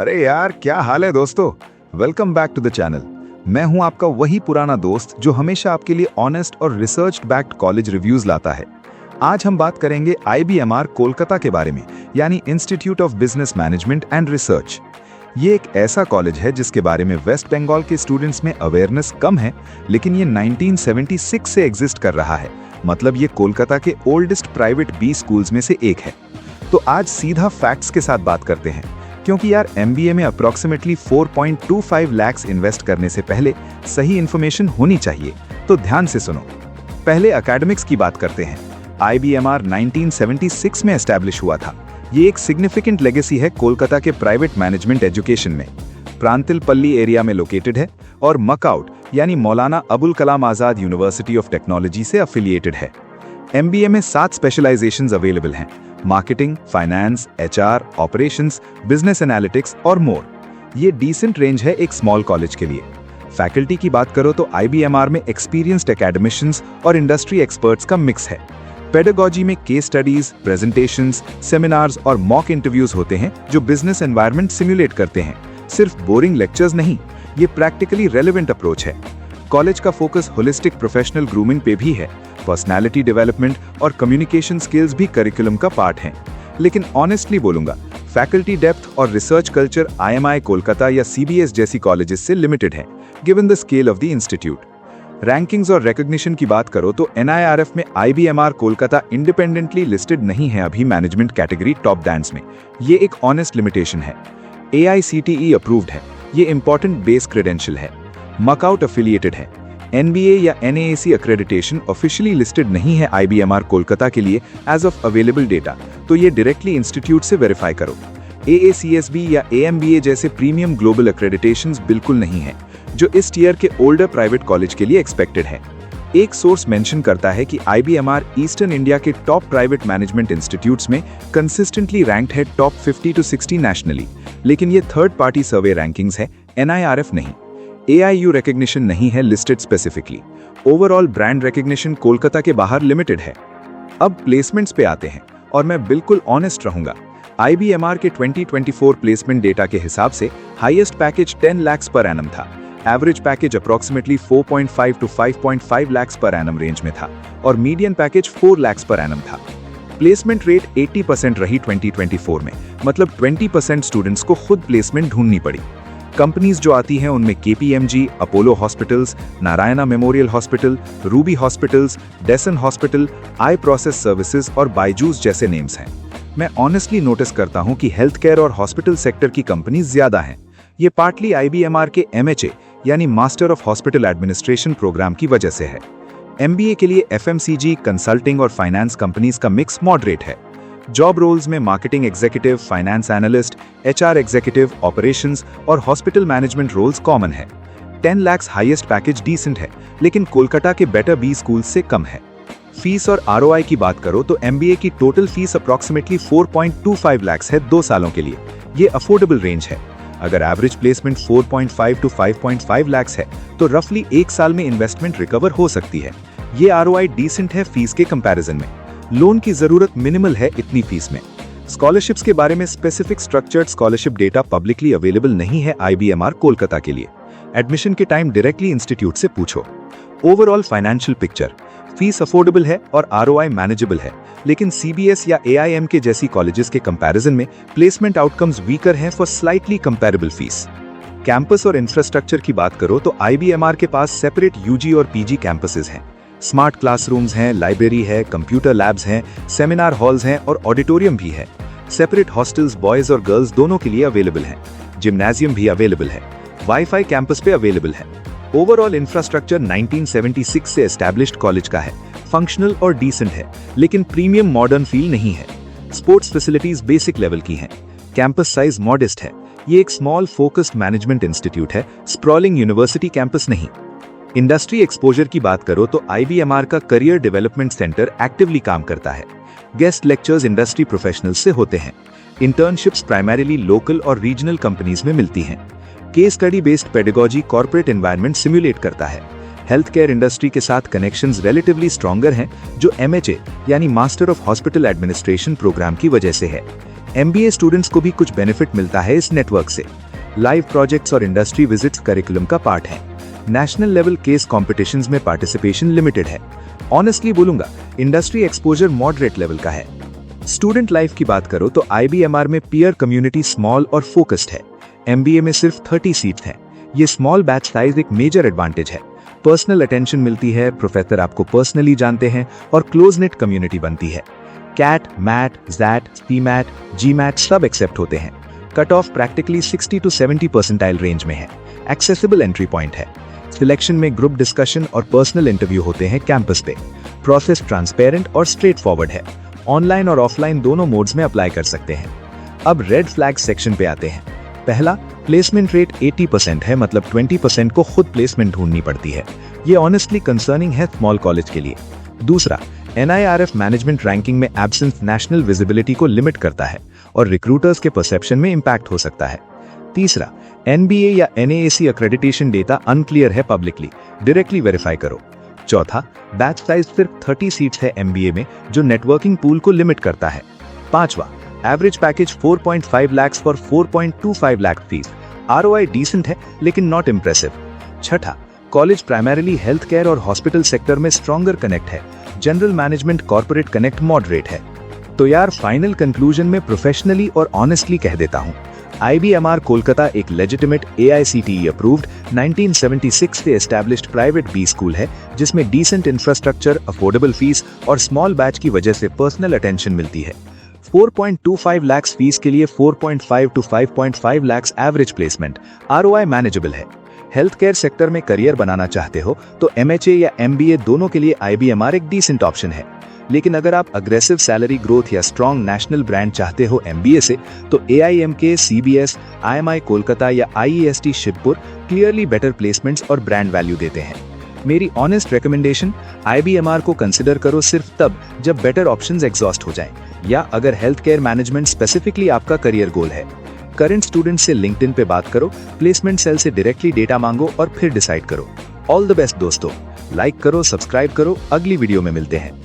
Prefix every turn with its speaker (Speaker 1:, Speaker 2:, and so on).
Speaker 1: अरे यार, क्या हाल है दोस्तों। Welcome back to the channel. मैं हूं आपका वही पुराना दोस्त जो हमेशा आपके लिए ऑनेस्ट और रिसर्च बैक्ड कॉलेज रिव्यूज लाता है। आज हम बात करेंगे IBMR कोलकाता के बारे में, यानी institute of business management and research. ये एक ऐसा कॉलेज है जिसके बारे में वेस्ट बंगाल के स्टूडेंट्स में अवेयरनेस कम है, लेकिन ये 1976 से एग्जिस्ट कर रहा है। मतलब ये कोलकाता के ओल्डेस्ट प्राइवेट बी स्कूल्स में से एक है। तो आज सीधा फैक्ट्स के साथ बात करते हैं, क्योंकि यार MBA में अप्रॉक्सीमेटली 4.25 लाख इन्वेस्ट करने से पहले सही इन्फॉर्मेशन होनी चाहिए। तो ध्यान से सुनो। पहले एकेडमिक्स की बात करते हैं। IBMR 1976 में एस्टैब्लिश हुआ था। ये एक सिग्निफिकेंट लेगेसी है कोलकाता के प्राइवेट मैनेजमेंट एजुकेशन में। प्रांतिलपल्ली एरिया में लोकेटेड है और मकआउट यानी Maulana Abul Kalam Azad university of technology से अफिलिएटेड है। MBA में 7 स्पेशलाइजेशंस अवेलेबल हैं: marketing, finance, HR, operations, business analytics और मोर। ये डिसेंट रेंज है एक स्मॉल कॉलेज के लिए। फैकल्टी की बात करो तो IBMR में एक्सपीरियंस्ड एकेडमिशियंस और इंडस्ट्री एक्सपर्ट्स का मिक्स है। पेडागोजी में केस स्टडीज, प्रेजेंटेशंस, सेमिनार्स और मॉक इंटरव्यूज होते हैं जो बिजनेस एनवायरनमेंट सिमुलेट करते हैं। सिर्फ बोरिंग लेक्चर्स नहीं, ये प्रैक्टिकली रेलेवेंट अप्रोच है। कॉलेज का फोकस होलिस्टिक प्रोफेशनल ग्रूमिंग पे भी है। पर्सनालिटी डेवलपमेंट और कम्युनिकेशन स्किल्स भी करिकुलम का पार्ट हैं। लेकिन ऑनेस्टली बोलूंगा, फैकल्टी डेप्थ और रिसर्च कल्चर IMI कोलकाता या CBS जैसी कॉलेजेस से लिमिटेड है, given the scale of the institute. Rankings और रिकॉग्निशन की बात करो तो NIRF में IBMR कोलकाता इंडिपेंडेंटली लिस्टेड नहीं है अभी मैनेजमेंट कैटेगरी टॉप बैंड्स में। ये एक ऑनेस्ट लिमिटेशन है। AICTE अप्रूव्ड है, ये इंपॉर्टेंट बेस क्रेडेंशियल है। मकआउट अफिलिएटेड है। NBA या NAAC अक्रेडिटेशन ऑफिशियली लिस्टेड नहीं है IBMR कोलकाता के लिए एज ऑफ अवेलेबल डेटा, तो ये डायरेक्टली इंस्टीट्यूट से वेरीफाई करो। AACSB या AMBA जैसे प्रीमियम ग्लोबल अक्रेडिटेशंस बिल्कुल नहीं है, जो इस टीयर के ओल्डर प्राइवेट कॉलेज के लिए एक्सपेक्टेड है। एक सोर्स मेंशन करता है कि IBMR ईस्टर्न इंडिया के टॉप प्राइवेट मैनेजमेंट इंस्टीट्यूट्स में कंसिस्टेंटली रैंक्ड है टॉप 50 to 60 नेशनली, लेकिन ये थर्ड पार्टी सर्वे रैंकिंग्स है, NIRF नहीं। AIU रिकॉग्निशन नहीं है listed specifically. Overall brand recognition Kolkata के बाहर लिमिटेड है। अब प्लेसमेंट्स पे आते हैं और मैं बिल्कुल ऑनेस्ट रहूंगा। IBMR के 2024 प्लेसमेंट डेटा के हिसाब से highest package 10 lakh per annum था। Average package approximately 4.5 to 5.5 lakh per annum range में था और median package 4 lakh per annum था। प्लेसमेंट रेट 80% रही 2024 में, मतलब 20% स्टूडेंट्स को खुद प्लेसमेंट ढूंढनी पड़ी। कंपनीज जो आती हैं उनमें KPMG, Apollo hospitals, Narayana memorial hospital, Ruby hospitals, Desun hospital, I process services और बायजूस जैसे नेम्स हैं। मैं ऑनेस्टली नोटिस करता हूं कि हेल्थ केयर और हॉस्पिटल सेक्टर की कंपनीज ज्यादा हैं। ये पार्टली IBMR के MHA यानी master of hospital administration program की वजह से है। MBA के लिए FMCG, कंसल्टिंग और फाइनेंस कंपनीज का मिक्स मॉडरेट है। जॉब रोल्स में marketing executive, finance analyst, HR executive, operations और हॉस्पिटल मैनेजमेंट रोल्स कॉमन है। 10 लाख हाईएस्ट पैकेज डिसेंट है, लेकिन कोलकाता के बेटर बी स्कूल से कम है। फीस और ROI की बात करो तो MBA की टोटल फीस अप्रॉक्सीमेटली 4.25 लाख है 2 सालों के लिए। ये अफोर्डेबल रेंज है। अगर एवरेज प्लेसमेंट 4.5 to 5.5 लाख है तो रफली 1 साल में इन्वेस्टमेंट रिकवर हो सकती है। ये ROI डिसेंट है फीस के कंपैरिजन में। लोन की जरूरत मिनिमल है इतनी फीस में। स्कॉलरशिप्स के बारे में specific structured scholarship data publicly available नहीं है IBMR कोलकाता के लिए। एडमिशन के टाइम डायरेक्टली इंस्टीट्यूट से पूछो। Overall financial picture, fees affordable है और ROI मैनेजेबल है, लेकिन CBS या AIM के जैसी कॉलेजेस के कंपैरिजन में प्लेसमेंट आउटकम्स वीकर हैं for slightly comparable fees. Campus और इंफ्रास्ट्रक्चर की बात करो तो IBMR के पास सेपरेट UG और PG कैंपसेस हैं। स्मार्ट क्लासरूम्स हैं, लाइब्रेरी है, कंप्यूटर लैब्स हैं, सेमिनार हॉल्स हैं और ऑडिटोरियम भी है। सेपरेट हॉस्टल्स बॉयज और गर्ल्स दोनों के लिए अवेलेबल हैं। जिम्नाजियम भी अवेलेबल है। वाईफाई कैंपस पे अवेलेबल है। ओवरऑल इंफ्रास्ट्रक्चर 1976 से एस्टैब्लिश्ड कॉलेज का है, फंक्शनल और डिसेंट है, लेकिन प्रीमियम मॉडर्न फील नहीं है। स्पोर्ट्स फैसिलिटीज बेसिक लेवल की हैं। कैंपस साइज मॉडेस्ट है। ये एक स्मॉल फोकस्ड मैनेजमेंट इंस्टीट्यूट है, स्प्रॉलिंग यूनिवर्सिटी कैंपस नहीं। इंडस्ट्री एक्सपोजर की बात करो तो IBMR का करियर डेवलपमेंट सेंटर एक्टिवली काम करता है। गेस्ट लेक्चर्स इंडस्ट्री प्रोफेशनल्स से होते हैं। इंटर्नशिप्स प्राइमरीली लोकल और रीजनल कंपनीज में मिलती हैं। Case study based pedagogy corporate environment simulate करता है। हेल्थ केयर इंडस्ट्री के साथ कनेक्शंस रिलेटिवली स्ट्रॉन्गर हैं, जो MHA यानी master of hospital administration program की वजह से है। MBA स्टूडेंट्स को भी कुछ बेनिफिट मिलता है इस नेटवर्क से। लाइव प्रोजेक्ट्स और इंडस्ट्री विजिट्स करिकुलम का पार्ट है। नेशनल लेवल केस कॉम्पिटिशन्स में पार्टिसिपेशन लिमिटेड है। ऑनेस्टली बोलूंगा, इंडस्ट्री एक्सपोजर मॉडरेट लेवल का है। स्टूडेंट लाइफ की बात करो तो IBMR में पीयर कम्युनिटी स्मॉल और फोकस्ड है। MBA में सिर्फ 30 सीट्स हैं। ये स्मॉल बैच साइज एक मेजर एडवांटेज है। पर्सनल अटेंशन मिलती है, प्रोफेसर आपको पर्सनली जानते हैं और क्लोज नेट कम्युनिटी बनती है। CAT, MAT, XAT, CMAT, GMAT सब एक्सेप्ट होते हैं। Cut off practically 60 to 70 percentile range में है। एक्सेसिबल एंट्री पॉइंट है। सिलेक्शन में ग्रुप डिस्कशन और पर्सनल इंटरव्यू होते हैं कैंपस पे। प्रोसेस ट्रांसपेरेंट और स्ट्रेट फॉरवर्ड है। ऑनलाइन और ऑफलाइन दोनों मोड्स में अप्लाई कर सकते हैं। अब रेड फ्लैग सेक्शन पे आते हैं। पहला, प्लेसमेंट रेट 80% है, मतलब 20% को खुद प्लेसमेंट ढूंढनी पड़ती है। ये ऑनेस्टली कंसर्निंग है स्मॉल कॉलेज के लिए। दूसरा, NIRF मैनेजमेंट रैंकिंग में एब्सेंस नेशनल विजिबिलिटी को लिमिट करता है और रिक्रूटर्स के परसेप्शन में इंपैक्ट हो सकता है। तीसरा, NBA या NAAC एक्रेडिटेशन डेटा अनक्लियर है पब्लिकली, डायरेक्टली वेरीफाई करो। चौथा, बैच साइज सिर्फ 30 सीट्स है MBA में, जो नेटवर्किंग पूल को लिमिट करता है। पांचवा, average package 4.5 lakhs for 4.25 lakh fees. ROI decent है लेकिन नॉट इंप्रेसिव। छठा, कॉलेज प्राइमरीली हेल्थ केयर और हॉस्पिटल सेक्टर में स्ट्रॉन्गर कनेक्ट है। General management corporate connect moderate है। तो यार, फाइनल कंक्लूजन में प्रोफेशनली और ऑनेस्टली कह देता हूं, IBMR कोलकाता एक लेजिटिमेट AICTE अप्रूव्ड 1976 से एस्टैब्लिश्ड प्राइवेट बी स्कूल है, जिसमें डिसेंट इंफ्रास्ट्रक्चर, अफोर्डेबल फीस और स्मॉल बैच की वजह से पर्सनल अटेंशन मिलती है। 4.25 lakhs फीस के लिए 4.5 to 5.5 lakhs average placement. ROI manageable है। हेल्थ केयर सेक्टर में करियर बनाना चाहते हो तो MHA या MBA दोनों के लिए IBMR एक डिसेंट ऑप्शन है। लेकिन अगर आप अग्रेसिव सैलरी ग्रोथ या स्ट्रॉन्ग नेशनल ब्रांड चाहते हो MBA से, तो AIMK, CBS, IMI कोलकाता या IEST Shivpur clearly better placements और ब्रांड वैल्यू देते हैं। मेरी ऑनेस्ट रिकमेंडेशन, IBMR को कंसिडर करो सिर्फ तब जब बेटर ऑप्शंस एग्जॉस्ट हो जाएं, या अगर हेल्थ केयर मैनेजमेंट स्पेसिफिकली आपका करियर गोल है। करंट स्टूडेंट से लिंक्डइन पे बात करो, प्लेसमेंट सेल से डायरेक्टली डेटा मांगो और फिर डिसाइड करो। ऑल द बेस्ट दोस्तों। लाइक करो, सब्सक्राइब करो, अगली वीडियो में मिलते हैं।